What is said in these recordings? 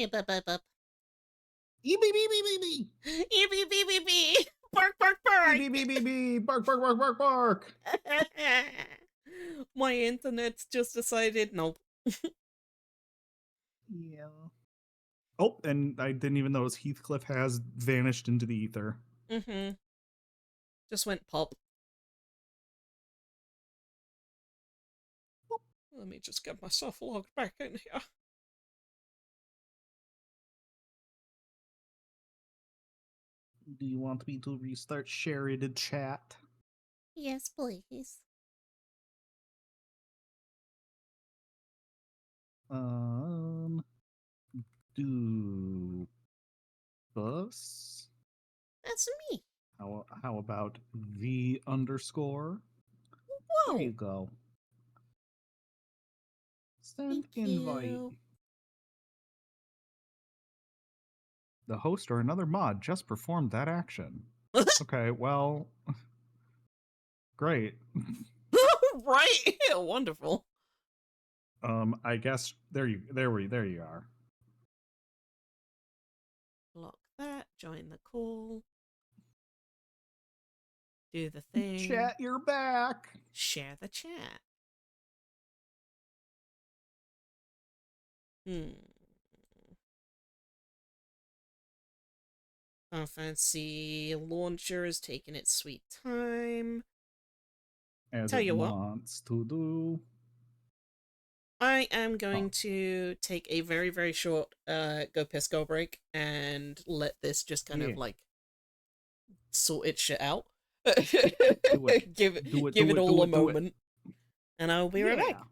Beep, beep, beep, beep. Eep, beep, beep, beep, beep, beep. Beep, beep, beep, beep, beep. Bark, bark, Beep, bark. beep, beep, beep, beep. Bark, bark, bark, bark, bark. My internet's just decided nope. Yeah. Oh, and I didn't even notice Heathcliff has vanished into the ether. Mm-hmm. Just went pop. Let me just get myself logged back in here. Do you want me to restart shared chat? Yes, please. Um, do bus? That's me. How about V underscore? There you Whoa. go. Thank Send invite. you. The host or another mod just performed that action. Okay, well, great. Right? Wonderful. I guess there you are. Lock that. Join the call. Do the thing. Chat, you're back. Share the chat. Hmm. Fancy launcher is taking its sweet time. As Tell it you what, wants to do. I am Oh, going to take a very, very short go piss go break and let this just kind yeah. of like sort its shit out. Do it. give Do it it. give Do it it. Do all a it. Do it. moment. And I'll be right back. Yeah.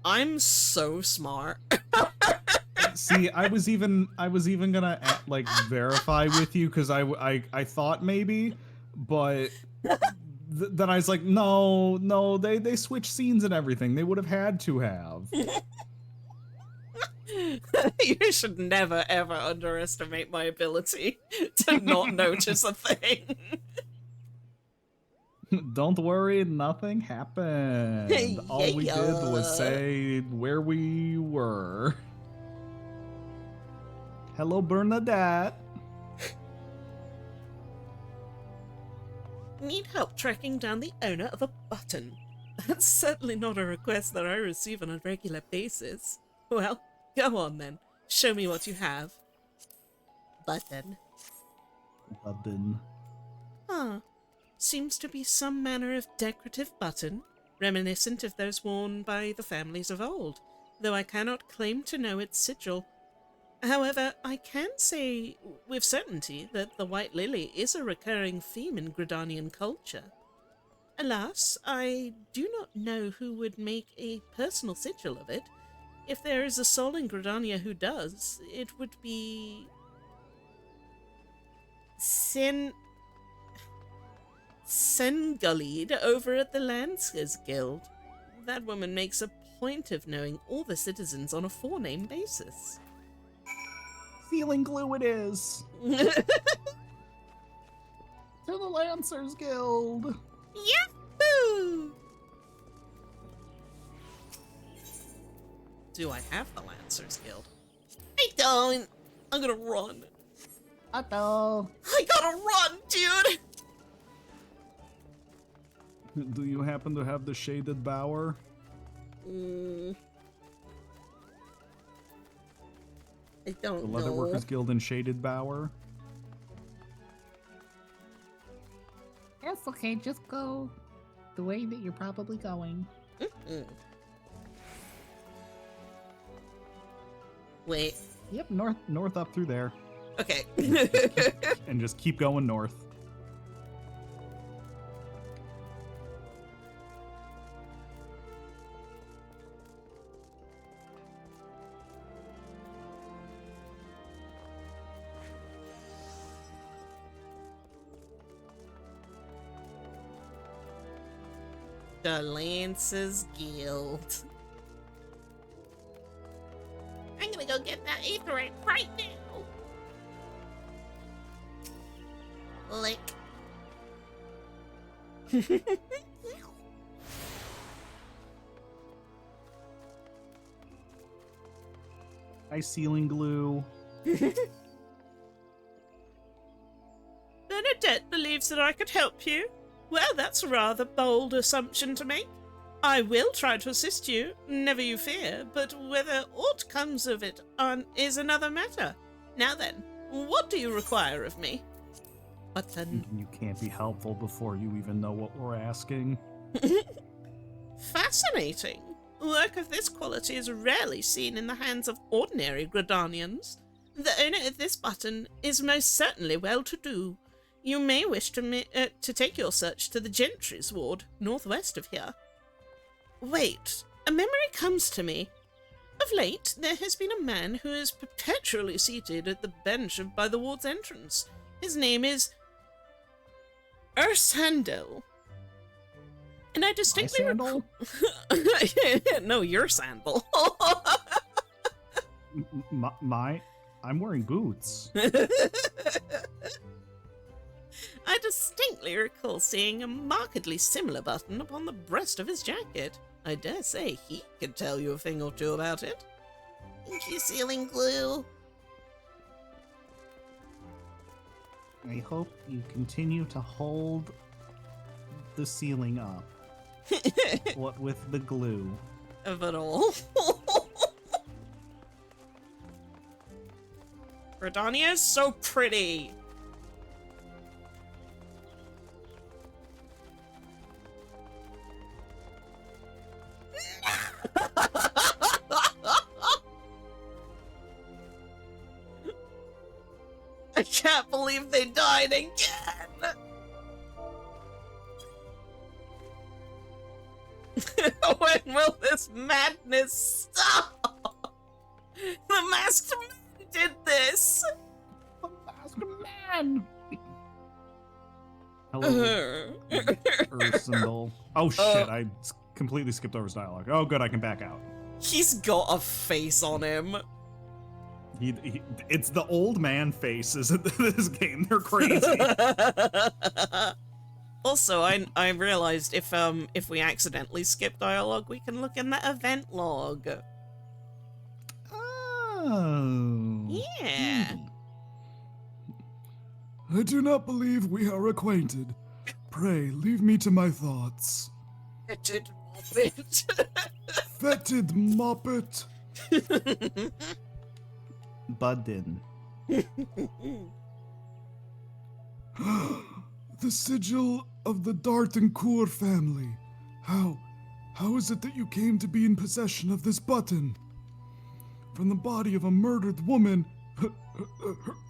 I'm so smart. See, I was even gonna like verify with you because I thought maybe, but then I was like, no, they switched scenes and everything. They would have had to have. You should never ever underestimate my ability to not notice a thing. Don't worry, nothing happened. All we did was say where we were. Hello, Bernadette. Need help tracking down the owner of a button. That's certainly not a request that I receive on a regular basis. Well, go on then. Show me what you have. Button. Button. Ah, seems to be some manner of decorative button, reminiscent of those worn by the families of old, though I cannot claim to know its sigil. However, I can say with certainty that the White Lily is a recurring theme in Gridanian culture. Alas, I do not know who would make a personal sigil of it. If there is a soul in Gridania who does, it would be... Sengulid over at the Lancers Guild. That woman makes a point of knowing all the citizens on a four-name basis. Sealing glue it is. To the Lancers Guild. Yahoo! Do I have the Lancers Guild? I don't. I'm gonna run. Uh-oh. I gotta run, dude! Do you happen to have the Shaded Bower? I don't The Leatherworkers Guild and Shaded Bower? That's okay, just go the way that you're probably going. Wait. Yep, north up through there. Okay. And just keep going north. The Lancers Guild. I'm gonna go get that aetheryte right now. Lick. Ice sealing glue. Bernadette believes that I could help you. Well, that's a rather bold assumption to make. I will try to assist you, never you fear, but whether aught comes of it is another matter. Now then, what do you require of me? Button. You can't be helpful before you even know what we're asking. Fascinating. Work of this quality is rarely seen in the hands of ordinary Gridanians. The owner of this button is most certainly well-to-do. You may wish to take your search to the Gentry's ward, northwest of here. Wait, a memory comes to me. Of late, there has been a man who is perpetually seated at the bench by the ward's entrance. His name is Ursandel. And I distinctly recall... No, your sandal. I'm wearing boots. I distinctly recall seeing a markedly similar button upon the breast of his jacket. I dare say he could tell you a thing or two about it. Thank you, sealing glue. I hope you continue to hold the ceiling up. What with the glue? Of it all. Redania is so pretty. I can't believe they died again. When will this madness stop? The masked man did this. The masked man. Hello, Ursindal. Oh shit! I completely skipped over his dialogue. Oh, good, I can back out. He's got a face on him. It's the old man faces in this game. They're crazy. Also, I realized if we accidentally skip dialogue, we can look in the event log. Oh. Yeah. I do not believe we are acquainted. Pray, leave me to my thoughts. Fetid moppet. Fetid moppet. Budden. The sigil of the Dartencourt family. How is it that you came to be in possession of this button? From the body of a murdered woman,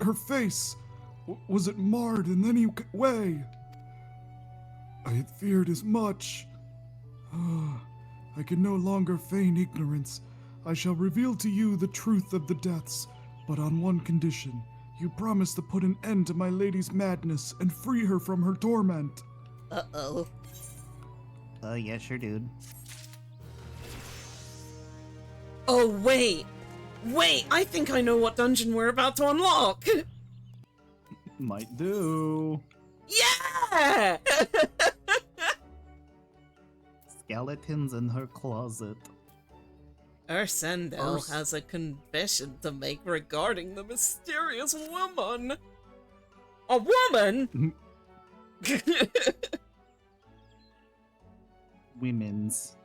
her face, was it marred in any way? I had feared as much. I can no longer feign ignorance. I shall reveal to you the truth of the deaths, but on one condition. You promise to put an end to my lady's madness and free her from her torment. Uh-oh. Yeah, sure, dude. Oh, wait! Wait, I think I know what dungeon we're about to unlock! Might do. Yeah! Skeletons in her closet. Ursendel has a confession to make regarding the mysterious woman. A woman? Women's.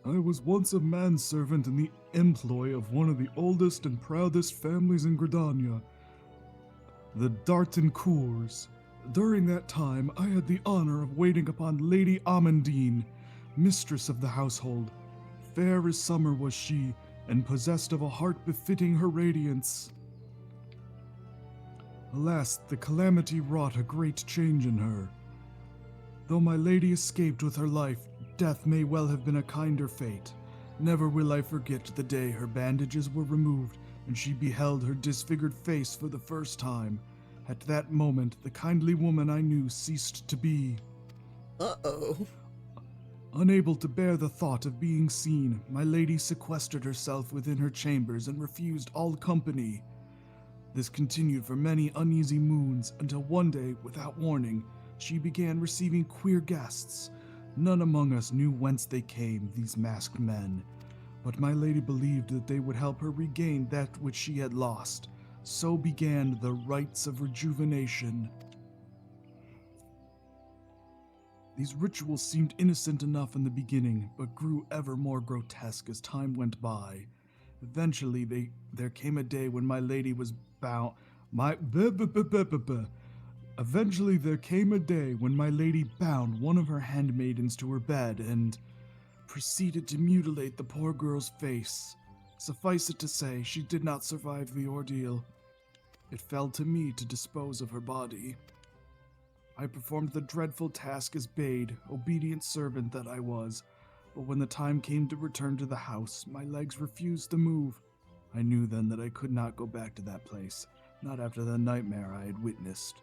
I was once a manservant in the employ of one of the oldest and proudest families in Gridania, the Dartencourts. During that time, I had the honor of waiting upon Lady Amandine, mistress of the household. Fair as summer was she, and possessed of a heart befitting her radiance. Alas, the calamity wrought a great change in her. Though my lady escaped with her life, death may well have been a kinder fate. Never will I forget the day her bandages were removed, and she beheld her disfigured face for the first time. At that moment, the kindly woman I knew ceased to be. Uh-oh. Unable to bear the thought of being seen, my lady sequestered herself within her chambers and refused all company. This continued for many uneasy moons, until one day, without warning, she began receiving queer guests. None among us knew whence they came, these masked men, but my lady believed that they would help her regain that which she had lost. So began the rites of rejuvenation. These rituals seemed innocent enough in the beginning, but grew ever more grotesque as time went by. Eventually, there came a day when my lady was bound. Eventually, there came a day when my lady bound one of her handmaidens to her bed and proceeded to mutilate the poor girl's face. Suffice it to say, she did not survive the ordeal. It fell to me to dispose of her body. I performed the dreadful task as bade, obedient servant that I was, but when the time came to return to the house, my legs refused to move. I knew then that I could not go back to that place, not after the nightmare I had witnessed.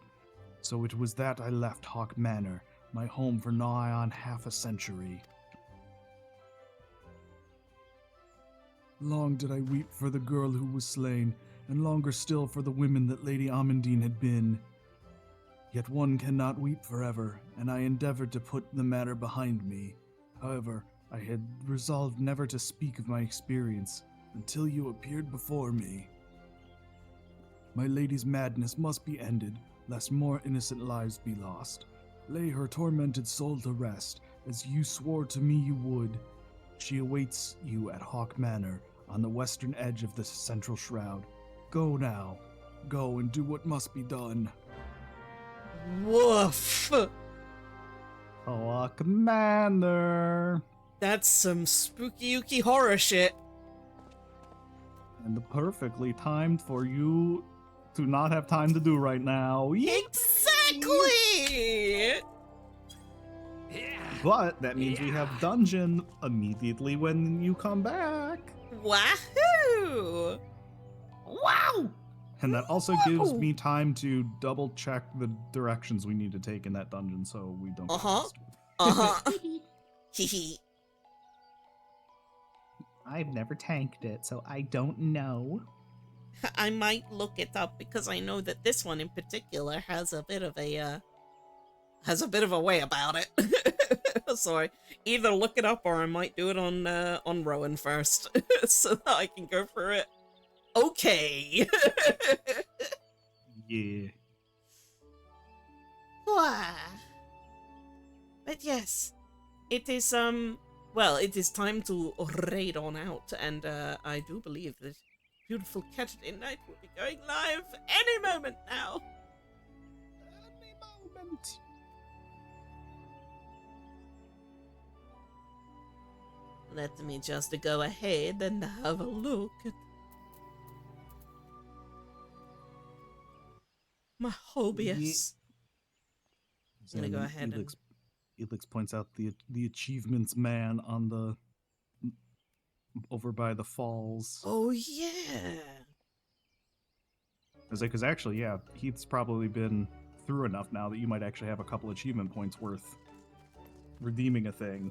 So it was that I left Hawk Manor, my home for nigh on half a century. Long did I weep for the girl who was slain, and longer still for the women that Lady Amandine had been. Yet one cannot weep forever, and I endeavored to put the matter behind me. However, I had resolved never to speak of my experience until you appeared before me. My lady's madness must be ended, lest more innocent lives be lost. Lay her tormented soul to rest, as you swore to me you would. She awaits you at Hawk Manor, on the western edge of the Central Shroud. Go now. Go and do what must be done. Woof! Hawk Manor. That's some spooky-ooky horror shit. And perfectly timed for you to not have time to do right now. Exactly! But that means we have dungeon immediately when you come back. Wahoo! Wow! And that also gives Whoa. me time to double check the directions we need to take in that dungeon so we don't get Uh-huh. lost. Uh-huh. Hee. I've never tanked it, so I don't know. I might look it up because I know that this one in particular has a bit of a way about it. So I either look it up or I might do it on Rowan first, so that I can go through it. Okay. Yeah. Wah. But yes, it is well, it is time to raid on out, and I do believe that beautiful Catadin Night will be going live any moment now. Any moment. Let me just go ahead and have a look at my Hobius. I'm gonna go ahead and... Elix points out the achievements man on the over by the falls. Oh yeah. Because actually, yeah, Heath's probably been through enough now that you might actually have a couple achievement points worth redeeming a thing.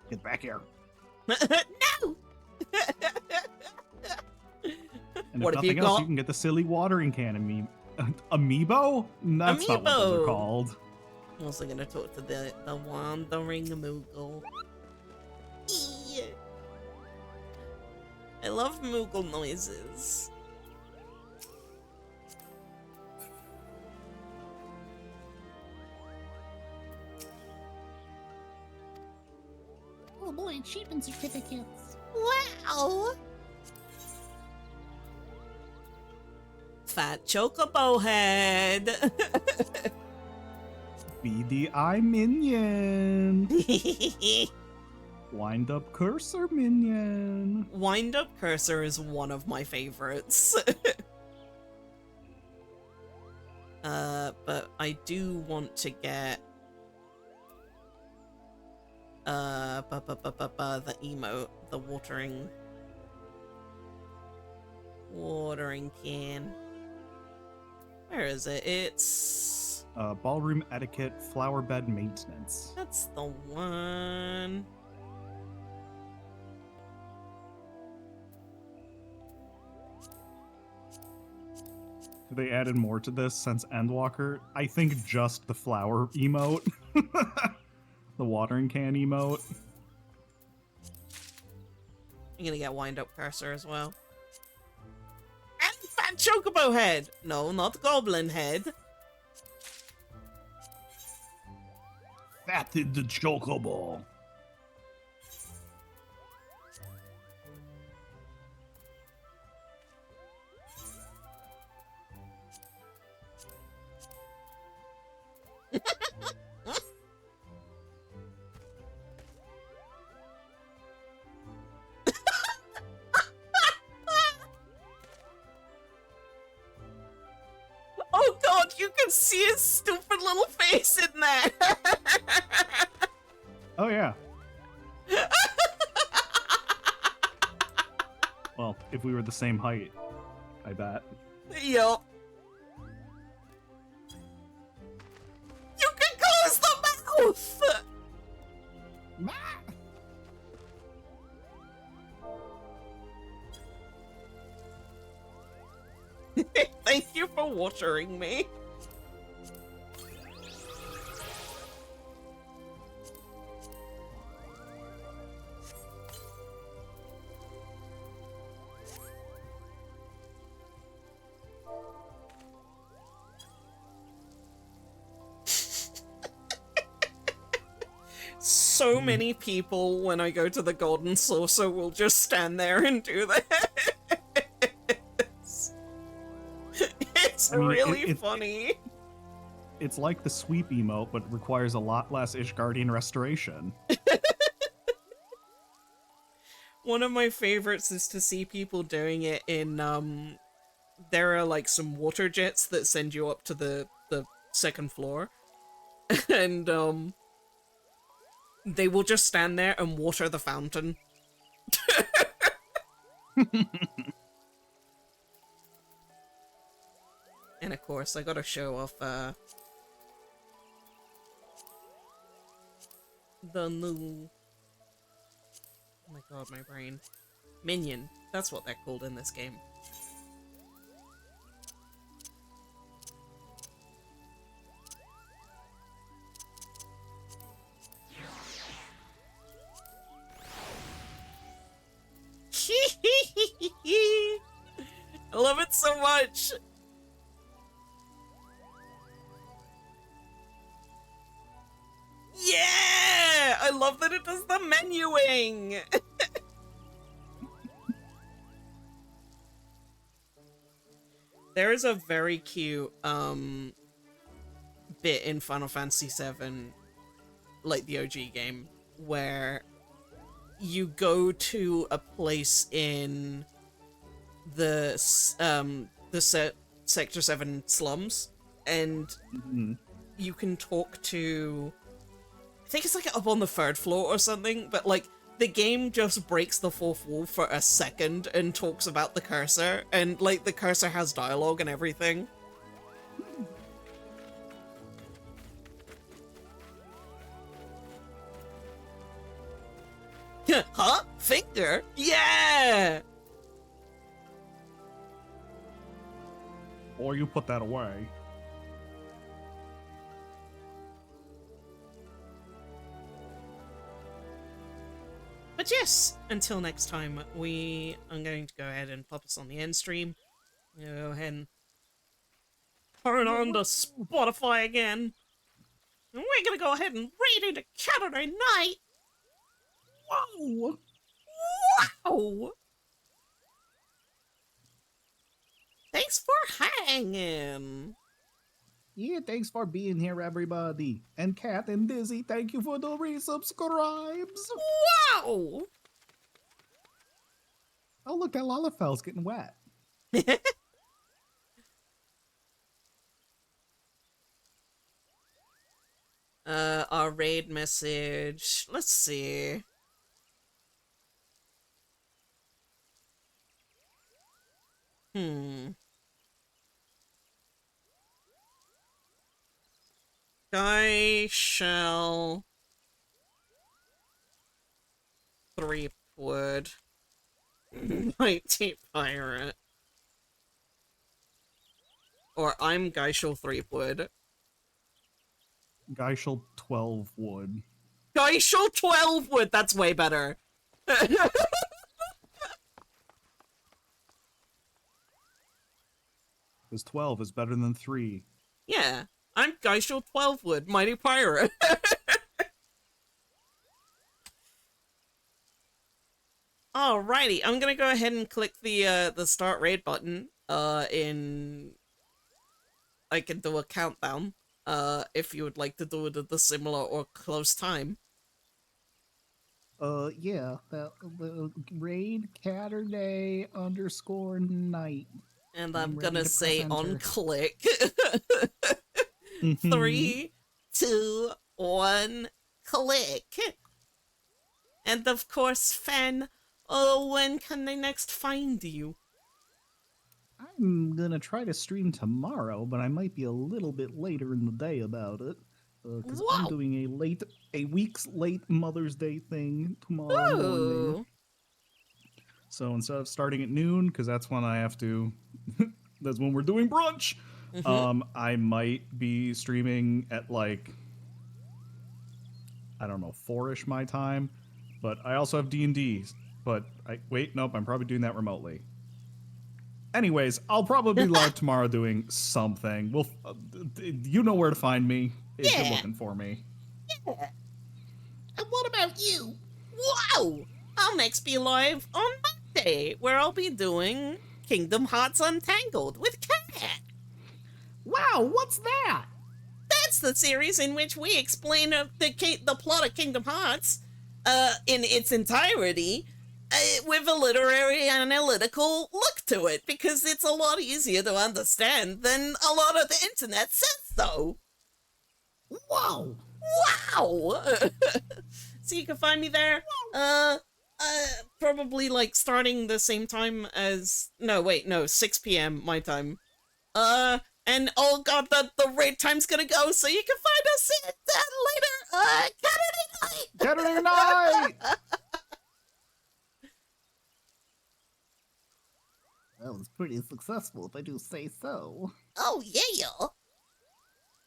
Get back here. No! And What if have you nothing else, got? you can get the silly watering can amiibo? That's not what those Amiibo. are called. I'm also gonna talk to the Wandering Moogle. Eee. I love Moogle noises. Oh boy, achievement certificates. Wow! Fat Chocobo Head! BDI minion. Wind up cursor minion. Wind Up Cursor is one of my favorites. But I do want to get the emote, the watering can. Where is it? It's... Ballroom etiquette, flower bed maintenance. That's the one. They added more to this since Endwalker. I think just the flower emote. The watering can emote. I'm gonna get Wind Up Cursor as well. And Fat Chocobo Head! No, not Goblin Head. Fatted the chocobo. Oh god, you can see his stupid little face in there! Oh yeah. Well, if we were the same height, I bet. Yup. You can close the mouth! Thank you for watering me. So many people, when I go to the Golden Saucer, will just stand there and do this. It's I mean, really funny. It's like the sweep emote, but requires a lot less Ishgardian restoration. One of my favorites is to see people doing it in, there are like some water jets that send you up to the second floor, and they will just stand there and water the fountain. And of course, I gotta show off the new... Oh my god, my brain. Minion. That's what they're called in this game. I love it so much! Yeah! I love that it does the menuing! There is a very cute, bit in Final Fantasy VII, like the OG game, where you go to a place in the Sector 7 slums, and you can talk to... I think it's like up on the 3rd floor or something, but like the game just breaks the 4th wall for a second and talks about the cursor, and like the cursor has dialogue and everything. Huh? Finger? Yeah! Or you put that away. But yes, until next time, I'm going to go ahead and pop us on the end stream. Go ahead and turn on to Spotify again. And we're gonna go ahead and read into Saturday night. Whoa! Wow! Thanks for hanging. Yeah, thanks for being here, everybody. And Kat and Dizzy, thank you for the resubscribes. Wow! Oh, look, that Lalafell's getting wet. Our raid message. Let's see. Guy shall 3-wood Mighty Pirate. Or I'm Geishel 3-wood. Geishel 12 wood. Geishel 12-wood! That's way better. Because 12 is better than 3. Yeah, I'm Geishel 12-wood Mighty Pirate. Alrighty, I'm gonna go ahead and click the start raid button. I can do a countdown. If you would like to do it at the similar or close time. Yeah, the raid Catterday _night. And I'm ready gonna to say press on enter. click. Mhm. 3, 2, 1, click. And of course, Fen, when can they next find you? I'm gonna try to stream tomorrow, but I might be a little bit later in the day about it. Because I'm Wow. doing a week's late Mother's Day thing tomorrow morning. Ooh. So instead of starting at noon, because that's when I have to, that's when we're doing brunch, I might be streaming at like, I don't know, 4-ish my time. But I also have D&D. But nope, I'm probably doing that remotely. Anyways, I'll probably be live tomorrow doing something. You know where to find me if Yeah. you're looking for me. And what about you? Wow! I'll next be live on Monday, where I'll be doing Kingdom Hearts Untangled with Kat. Wow, what's that? That's the series in which we explain the plot of Kingdom Hearts in its entirety with a literary analytical look to it, because it's a lot easier to understand than a lot of the internet says so. Wow! Wow! So you can find me there. Probably like starting the same time as 6 p.m. my time. And oh god, the raid time's gonna go, so you can find us later. Saturday night. Saturday night! That was pretty successful, if I do say so. Oh yeah.